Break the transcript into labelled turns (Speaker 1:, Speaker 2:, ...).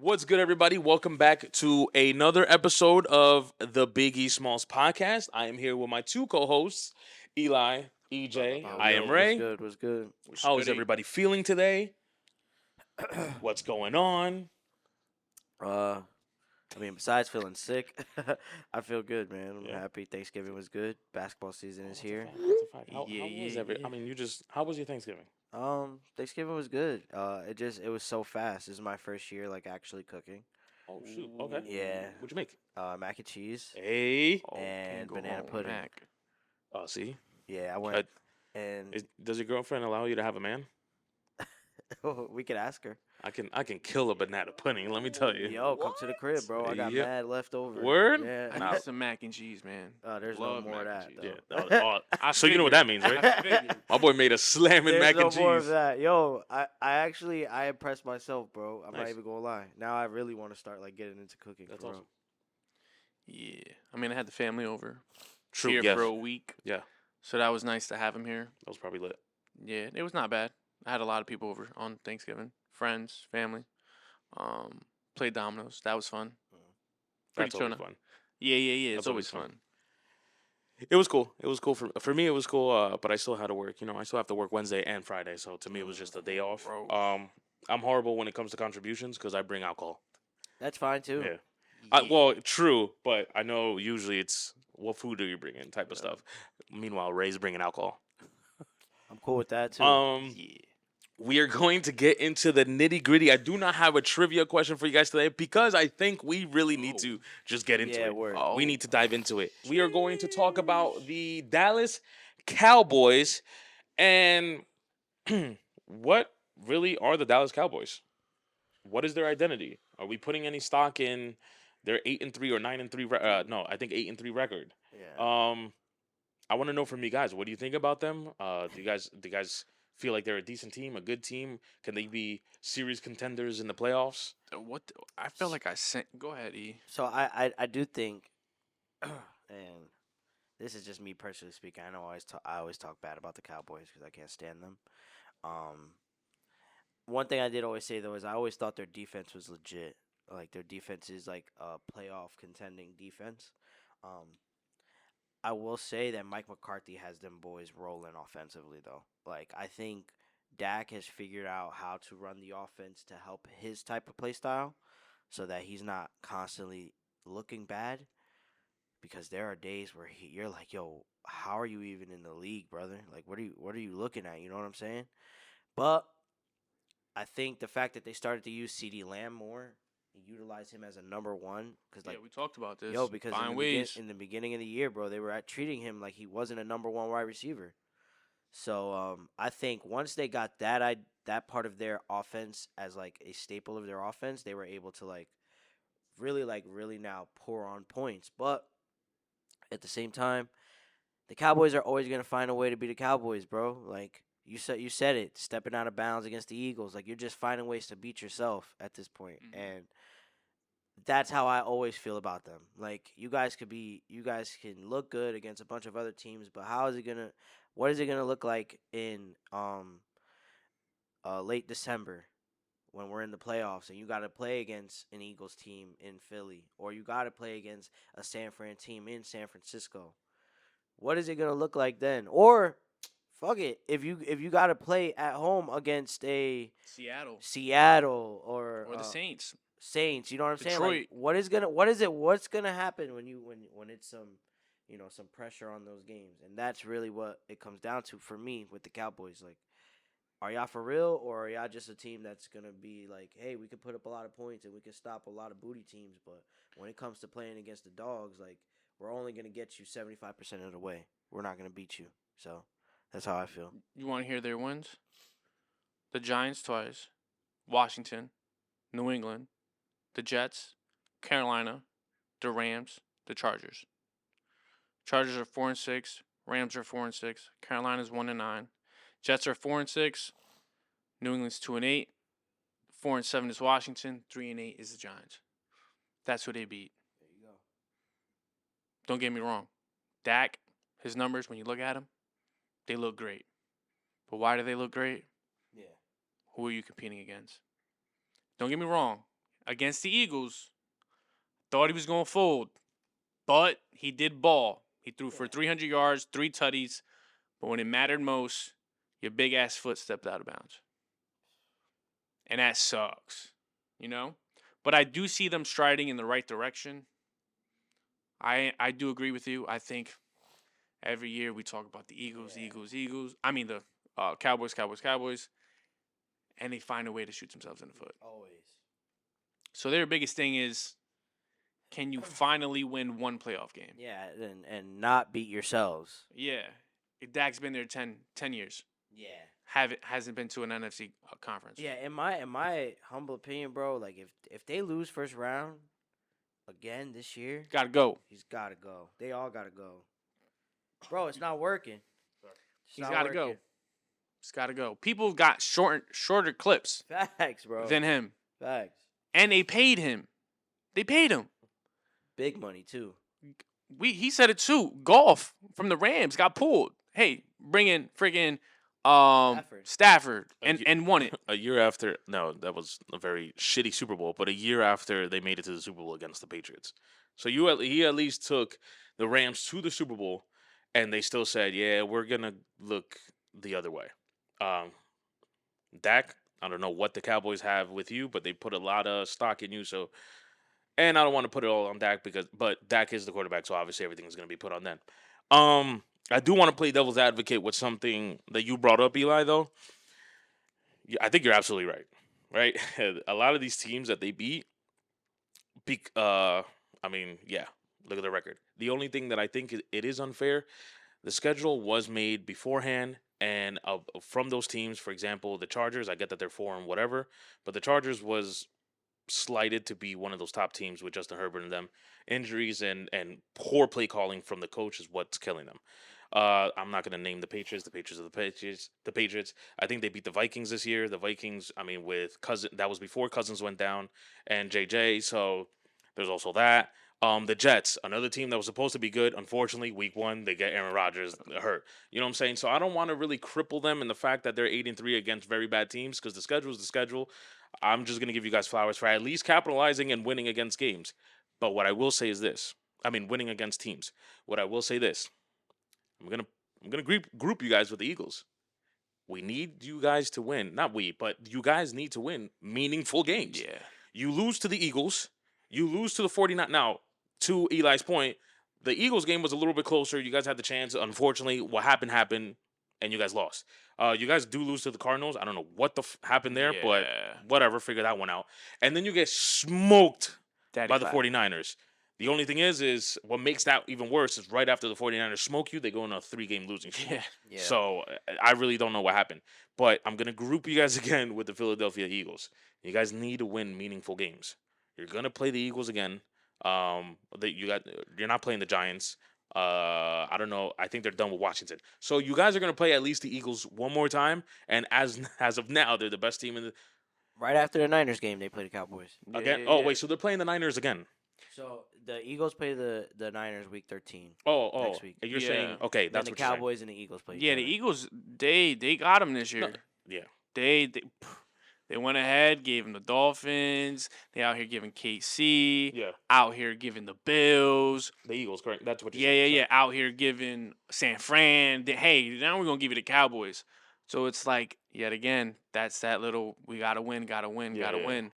Speaker 1: What's good, everybody? Welcome back to another episode of the Biggie Smallz podcast. I am here with my two co-hosts, Eli, EJ. I am
Speaker 2: What's
Speaker 1: Ray.
Speaker 2: good? What's good?
Speaker 1: How is everybody feeling today? What's going on?
Speaker 2: uh, besides feeling sick, I feel good, man. I'm
Speaker 1: Yeah.
Speaker 2: happy. Thanksgiving was good. Basketball season is
Speaker 1: That's a
Speaker 2: here.
Speaker 1: fact. That's a fact.
Speaker 3: Yeah,
Speaker 1: How was
Speaker 3: yeah, yeah.
Speaker 1: I mean, how was your Thanksgiving?
Speaker 2: Thanksgiving was good. It was so fast. This is my first year like actually cooking.
Speaker 1: Oh shoot. Okay.
Speaker 2: Yeah.
Speaker 1: What'd you make?
Speaker 2: Mac and cheese
Speaker 1: Hey.
Speaker 3: Oh, can't
Speaker 2: and
Speaker 3: go
Speaker 2: banana
Speaker 3: wrong with
Speaker 2: pudding.
Speaker 3: Mac.
Speaker 1: See.
Speaker 2: Yeah, I
Speaker 1: Uh,
Speaker 2: went and
Speaker 1: does your girlfriend allow you to have a man?
Speaker 2: we could ask her.
Speaker 1: I can kill a banana pudding. Let me tell you.
Speaker 2: Yo, come to the crib, bro. I got
Speaker 1: Yep.
Speaker 2: mad leftover.
Speaker 1: Word?
Speaker 2: Yeah.
Speaker 3: I
Speaker 1: Nah.
Speaker 3: need some mac and cheese, man.
Speaker 2: There's
Speaker 3: Love
Speaker 2: no more of
Speaker 3: mac
Speaker 2: that
Speaker 3: and
Speaker 2: though.
Speaker 3: cheese.
Speaker 1: Yeah. That was, so you know what that means, right?
Speaker 3: I figured.
Speaker 1: My boy made a slamming
Speaker 2: There's
Speaker 1: mac
Speaker 2: no
Speaker 1: and
Speaker 2: more of
Speaker 1: cheese.
Speaker 2: that. Yo, I impressed myself, bro. I'm not
Speaker 1: Nice.
Speaker 2: even gonna lie. Now I really want to start like getting into cooking.
Speaker 1: That's
Speaker 2: for real.
Speaker 1: awesome.
Speaker 3: Yeah. I mean, I had the family over
Speaker 1: True.
Speaker 3: here
Speaker 1: Yes.
Speaker 3: for a week.
Speaker 1: Yeah.
Speaker 3: So that was nice to have him here.
Speaker 1: That was probably lit.
Speaker 3: Yeah, it was not bad. I had a lot of people over on Thanksgiving. Friends, family. Played dominoes. That was fun. Pretty
Speaker 1: That's
Speaker 3: chill
Speaker 1: always
Speaker 3: now.
Speaker 1: fun.
Speaker 3: Yeah. It's
Speaker 1: That's always
Speaker 3: always fun.
Speaker 1: It was cool. It was cool for me. It was cool. But I still had to work. I still have to work Wednesday and Friday. So to me, it was just a day off.
Speaker 3: Bro.
Speaker 1: I'm horrible when it comes to contributions because I bring alcohol.
Speaker 2: That's fine too.
Speaker 1: Yeah. Well, true, but I know usually it's what food do you bring in type of stuff. Meanwhile, Ray's bringing alcohol.
Speaker 2: I'm cool with that too.
Speaker 3: Yeah.
Speaker 1: We are going to get into the nitty gritty. I do not have a trivia question for you guys today because I think we really need to just get into
Speaker 2: Yeah,
Speaker 1: it.
Speaker 2: word.
Speaker 1: We need to dive into it. We are going to talk about the Dallas Cowboys and what really are the Dallas Cowboys? What is their identity? Are we putting any stock in their 8-3 or 9-3? No, I think 8-3 record.
Speaker 2: Yeah.
Speaker 1: I want to know from you guys. What do you think about them? Do you guys feel like they're a decent team, a good team? Can they be series contenders in the playoffs?
Speaker 3: I felt like I sent. Go ahead, E.
Speaker 2: So I do think, and this is just me personally speaking. I know I always talk bad about the Cowboys because I can't stand them. One thing I did always say though is I always thought their defense was legit. Like their defense is like a playoff contending defense. Um, I will say that Mike McCarthy has them boys rolling offensively though. Like I think Dak has figured out how to run the offense to help his type of play style so that he's not constantly looking bad because there are days where you're like, "Yo, how are you even in the league, brother? Like what are you looking at?" You know what I'm saying? But I think the fact that they started to use CD Lamb more, utilize him as a number one, because
Speaker 3: Yeah,
Speaker 2: like
Speaker 3: we talked about this.
Speaker 2: yo, because
Speaker 3: Find ways.
Speaker 2: in the beginning of the year, bro, they were treating him like he wasn't a number one wide receiver. So I think once they got that part of their offense as like a staple of their offense, they were able to really now pour on points. But at the same time, the Cowboys are always gonna find a way to be the Cowboys, bro. Like you said it, stepping out of bounds against the Eagles. Like you're just finding ways to beat yourself at this point. And that's how I always feel about them. Like you guys can look good against a bunch of other teams, but what is it gonna look like in late December when we're in the playoffs and you got to play against an Eagles team in Philly or you got to play against a San Fran team in San Francisco? What is it gonna look like then? Or fuck it, if you got to play at home against a Seattle or
Speaker 3: Or the Saints.
Speaker 2: Saints, you know what I'm saying? Like,
Speaker 3: Detroit.
Speaker 2: what's gonna happen when it's some pressure on those games, and that's really what it comes down to for me with the Cowboys. Like, are y'all for real, or are y'all just a team that's gonna be like, hey, we can put up a lot of points and we can stop a lot of booty teams, but when it comes to playing against the dogs, like we're only gonna get you 75% of the way. We're not gonna beat you. So that's how I feel.
Speaker 3: You want to hear their wins? The Giants twice, Washington, New England, the Jets, Carolina, the Rams, the Chargers. Chargers are 4-6. Rams are 4-6. Carolina's 1-9. Jets are 4-6. New England's 2-8. 4-7 is Washington. 3-8 is the Giants. That's who they beat.
Speaker 2: There you go.
Speaker 3: Don't get me wrong. Dak, his numbers, when you look at them, they look great. But why do they look great?
Speaker 2: Yeah.
Speaker 3: Who are you competing against? Don't get me wrong. against the Eagles, thought he was going to fold, but he did ball. He threw for 300 yards, 3 tutties, but when it mattered most, your big ass foot stepped out of bounds. And that sucks, you know? But I do see them striding in the right direction. I do agree with you. I think every year we talk about the Eagles, Eagles. I mean the Cowboys, and they find a way to shoot themselves in the foot.
Speaker 2: Always.
Speaker 3: So their biggest thing is, can you finally win one playoff game?
Speaker 2: Yeah, and not beat yourselves.
Speaker 3: Yeah. Dak's been there 10 years.
Speaker 2: Yeah.
Speaker 3: Hasn't been to an NFC conference.
Speaker 2: Yeah, in my humble opinion, bro, like if they lose first round again this year,
Speaker 3: Gotta go.
Speaker 2: he's got to go. They all got to go. Bro, it's not working.
Speaker 3: He's got to go. He's got to go. People got shorter clips
Speaker 2: Facts, bro.
Speaker 3: than him,
Speaker 2: Facts.
Speaker 3: and they paid him. They paid him.
Speaker 2: Big money too.
Speaker 3: He said it too. Golf from the Rams got pulled. Hey, bring in friggin' Stafford and won it.
Speaker 1: A year after, no, that was a very shitty Super Bowl, but a year after they made it to the Super Bowl against the Patriots. So he at least took the Rams to the Super Bowl, and they still said, yeah, we're going to look the other way. Dak, I don't know what the Cowboys have with you, but they put a lot of stock in you. So, and I don't want to put it all on Dak but Dak is the quarterback, so obviously everything is going to be put on them. I do want to play devil's advocate with something that you brought up, Eli. Though, I think you're absolutely right. Right, a lot of these teams that they beat, I mean, yeah, look at the record. The only thing that I think it is unfair, the schedule was made beforehand, and from those teams, for example, the Chargers. I get that they're 4 and whatever, but the Chargers was slighted to be one of those top teams with Justin Herbert and them. Injuries and poor play calling from the coach is what's killing them. I'm not going to name the Patriots. The Patriots are the Patriots. The Patriots. I think they beat the Vikings this year. The Vikings. I mean, with Cousins, that was before Cousins went down, and JJ. So there's also that. The Jets, another team that was supposed to be good. Unfortunately, week 1 they get Aaron Rodgers hurt. You know what I'm saying? So I don't want to really cripple them in the fact that they're 8-3 against very bad teams because the schedule is the schedule. I'm just gonna give you guys flowers for at least capitalizing and winning against games. But what I will say is this: I mean, winning against teams. What I will say this: I'm gonna group you guys with the Eagles. We need you guys to win. Not we, but you guys need to win meaningful games.
Speaker 3: Yeah.
Speaker 1: You lose to the Eagles. You lose to the 49. Now, to Eli's point, the Eagles game was a little bit closer. You guys had the chance. Unfortunately, what happened, and you guys lost. You guys do lose to the Cardinals. I don't know what happened there, but whatever. Figure that one out. And then you get smoked by the 49ers. The only thing is what makes that even worse is right after the 49ers smoke you, they go on a 3-game losing streak.
Speaker 2: Yeah.
Speaker 1: So I really don't know what happened. But I'm going to group you guys again with the Philadelphia Eagles. You guys need to win meaningful games. You're going to play the Eagles again. You're not playing the Giants. I don't know. I think they're done with Washington. So you guys are going to play at least the Eagles one more time. And as of now, they're the best team in the...
Speaker 2: Right after the Niners game, they play the Cowboys.
Speaker 1: Again? Oh, wait. So they're playing the Niners again.
Speaker 2: So the Eagles play the Niners week 13.
Speaker 1: Oh,
Speaker 2: next week.
Speaker 1: You're saying okay.
Speaker 2: Then
Speaker 1: That's
Speaker 2: the
Speaker 1: what you're saying.
Speaker 2: Cowboys and the Eagles play.
Speaker 3: Yeah, the Eagles they got them this year.
Speaker 1: No, yeah.
Speaker 3: They went ahead, gave them the Dolphins. They out here giving KC.
Speaker 1: Yeah.
Speaker 3: Out here giving the Bills.
Speaker 1: The Eagles, correct? That's what you're
Speaker 3: Yeah,
Speaker 1: saying.
Speaker 3: yeah. Out here giving San Fran. Hey, now we're gonna give you the Cowboys. So it's like yet again, that's that little we gotta win, gotta win.